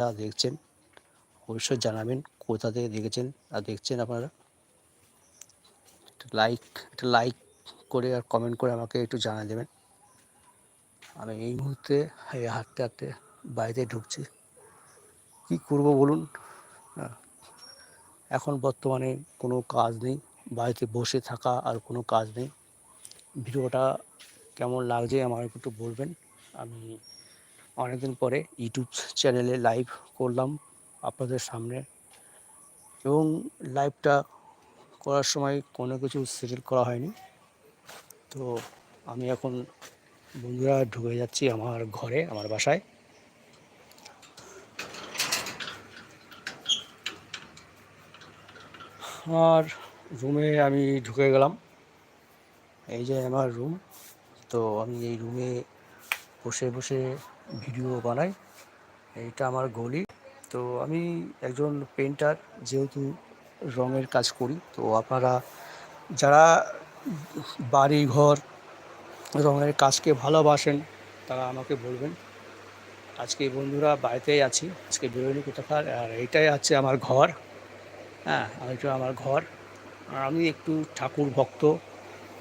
যারা দেখছেন অবশ্যই জানাবেন কোথা থেকে দেখেছেন আর দেখছেন আপনারা। একটা লাইক করে আর কমেন্ট করে আমাকে একটু জানিয়ে দেবেন। আমি এই মুহূর্তে হাঁটতে হাঁটতে বাড়িতে ঢুকছি। কী করব বলুন? এখন বর্তমানে কোনো কাজ নেই, বাড়িতে বসে থাকা আর কোনো কাজ নেই। ভিডিওটা কেমন লাগছে আমাকে একটু বলবেন। আমি অনেকদিন পরে ইউটিউব চ্যানেলে লাইভ করলাম আপনাদের সামনে, এবং লাইভটা করার সময় কোনো কিছু সিলেক্ট করা হয়নি। তো আমি এখন বন্ধুরা ঢুকে যাচ্ছি আমার ঘরে, আমার বাসায়। আমার রুমে আমি ঢুকে গেলাম। এই যে আমার রুম। তো আমি এই রুমে বসে বসে ভিডিও বানাই। এইটা আমার গলি। তো আমি একজন পেন্টার, যেহেতু রঙের কাজ করি। তো আপনারা যারা বাড়ি ঘর রঙের কাজকে ভালোবাসেন তারা আমাকে বলবেন। আজকে বন্ধুরা বাড়িতেই আছি, আজকে বেরোয়নি কোথাকার। আর এইটাই আছে আমার ঘর। হ্যাঁ, এটা আমার ঘর। আর আমি একটু ঠাকুর ভক্ত।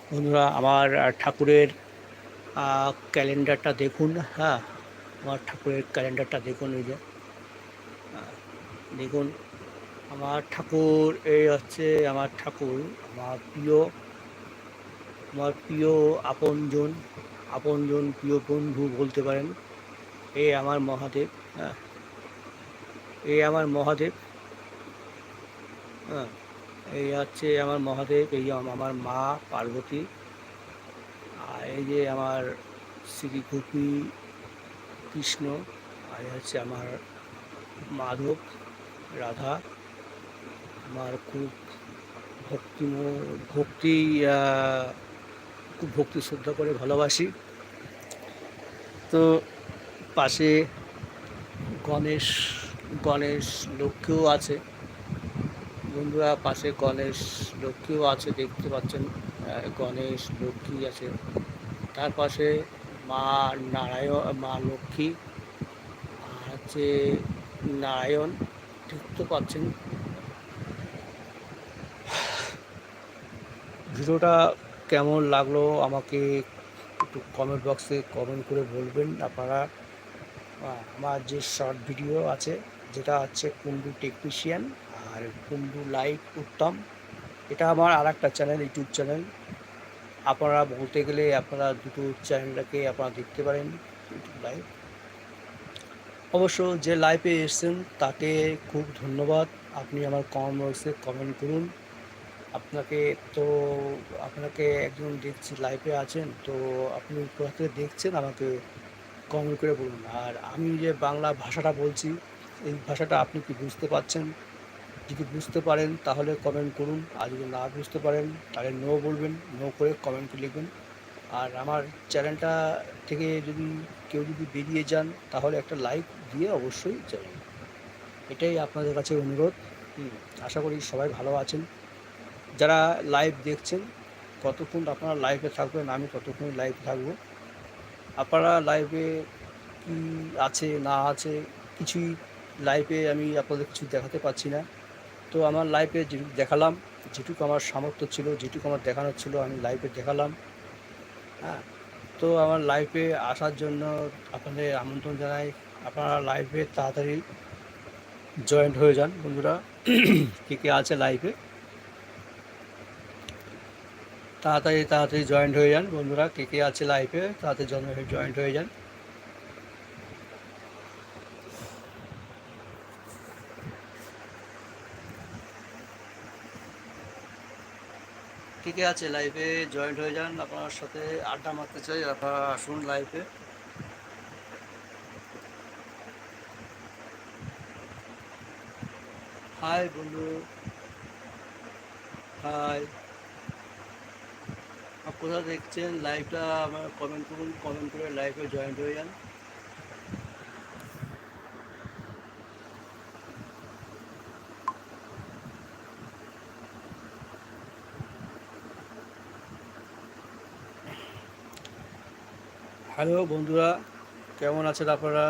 বন্ধুরা আমার ঠাকুরের ক্যালেন্ডারটা দেখুন। হ্যাঁ, আমার ঠাকুরের ক্যালেন্ডারটা দেখুন। এই যে দেখুন আমার ঠাকুর, এই হচ্ছে আমার ঠাকুর। আমার প্রিয় আপনজন, প্রিয় বন্ধু বলতে পারেন। এই আমার মহাদেব। হ্যাঁ, এই আমার মহাদেব। হ্যাঁ, এই হচ্ছে আমার মহাদেব, এই আমার মা পার্বতী। আর এই যে আমার শ্রী গোপী কৃষ্ণ। আর এই হচ্ছে আমার মাধব, রাধা। আমার খুব ভক্তি খুব ভক্তি শ্রদ্ধা করে ভালোবাসি। তো পাশে গণেশ গণেশ লক্ষ্মীও আছে বন্ধুরা, পাশে গণেশ লক্ষ্মীও আছে, দেখতে পাচ্ছেন। গণেশ লক্ষ্মী আছে। তার পাশে মা নারায়ণ, মা লক্ষ্মী, আর হচ্ছে নারায়ণ, দেখতে পাচ্ছেন। ভিডিওটা কেমন লাগলো আমাকে একটু কমেন্ট বক্সে কমেন্ট করে বলবেন আপনারা। আমার যে শর্ট ভিডিও আছে, যেটা হচ্ছে কুন্ডু টেকনিশিয়ান আর কুন্ডু লাইভ উত্তম, এটা আমার আর একটা চ্যানেল, ইউটিউব চ্যানেল। আপনারা বলতে গেলে আপনারা দুটো চ্যানেলটাকে আপনারা দেখতে পারেন, ইউটিউব লাইভ। অবশ্য যে লাইভে এসেছেন তাকে খুব ধন্যবাদ। আপনি আমার কমেন্ট বক্সে কমেন্ট করুন। তো আপনাকে একজন দেখছি লাইভে আছেন, তো আপনি কোথা থেকে দেখছেন আমাকে কমেন্ট করে বলুন। আর আমি যে বাংলা ভাষাটা বলছি, এই ভাষাটা আপনি কি বুঝতে পারছেন? যদি বুঝতে পারেন তাহলে কমেন্ট করুন, আর যদি না বুঝতে পারেন তাহলে নো বলবেন, নো করে কমেন্ট লিখবেন। আর আমার চ্যানেলটা থেকে কেউ যদি বেরিয়ে যান তাহলে একটা লাইক দিয়ে অবশ্যই যাবেন। এটাই আপনাদের কাছে অনুরোধ। আশা করি সবাই ভালো আছেন। যারা লাইভ দেখছেন, কতক্ষণ আপনারা লাইভে থাকবেন, আমি ততক্ষণই লাইভে থাকবো। আপনারা লাইভে কী আছে না আছে কিছুই লাইভে আমি আপনাদের কিছু দেখাতে পারছি না। তো আমার লাইভে যেটুকু দেখালাম, যেটুকু আমার সামর্থ্য ছিল, যেটুকু আমার দেখানোর ছিল, আমি লাইভে দেখালাম। হ্যাঁ, তো আমার লাইভে আসার জন্য আপনাদের আমন্ত্রণ জানাই। আপনারা লাইভে তাড়াতাড়ি জয়েন্ট হয়ে যান বন্ধুরা। কে কে আছে লাইভে, তাড়াতাড়ি জয়েন্ট হয়ে যান বন্ধুরা। কে কে আছে লাইভে তাড়াতাড়ি জয়েন্ট হয়ে যান। কে কে আছে লাইভে জয়েন্ট হয়ে যান, আপনার সাথে আড্ডা মারতে চাই, আপনারা আসুন লাইভে। হাই বন্ধু, হাই। কোথাও দেখছেন লাইভটা আমার কমেন্ট করুন, কমেন্ট করে লাইভে জয়েন্ট হয়ে যান। হ্যালো বন্ধুরা, কেমন আছেন আপনারা?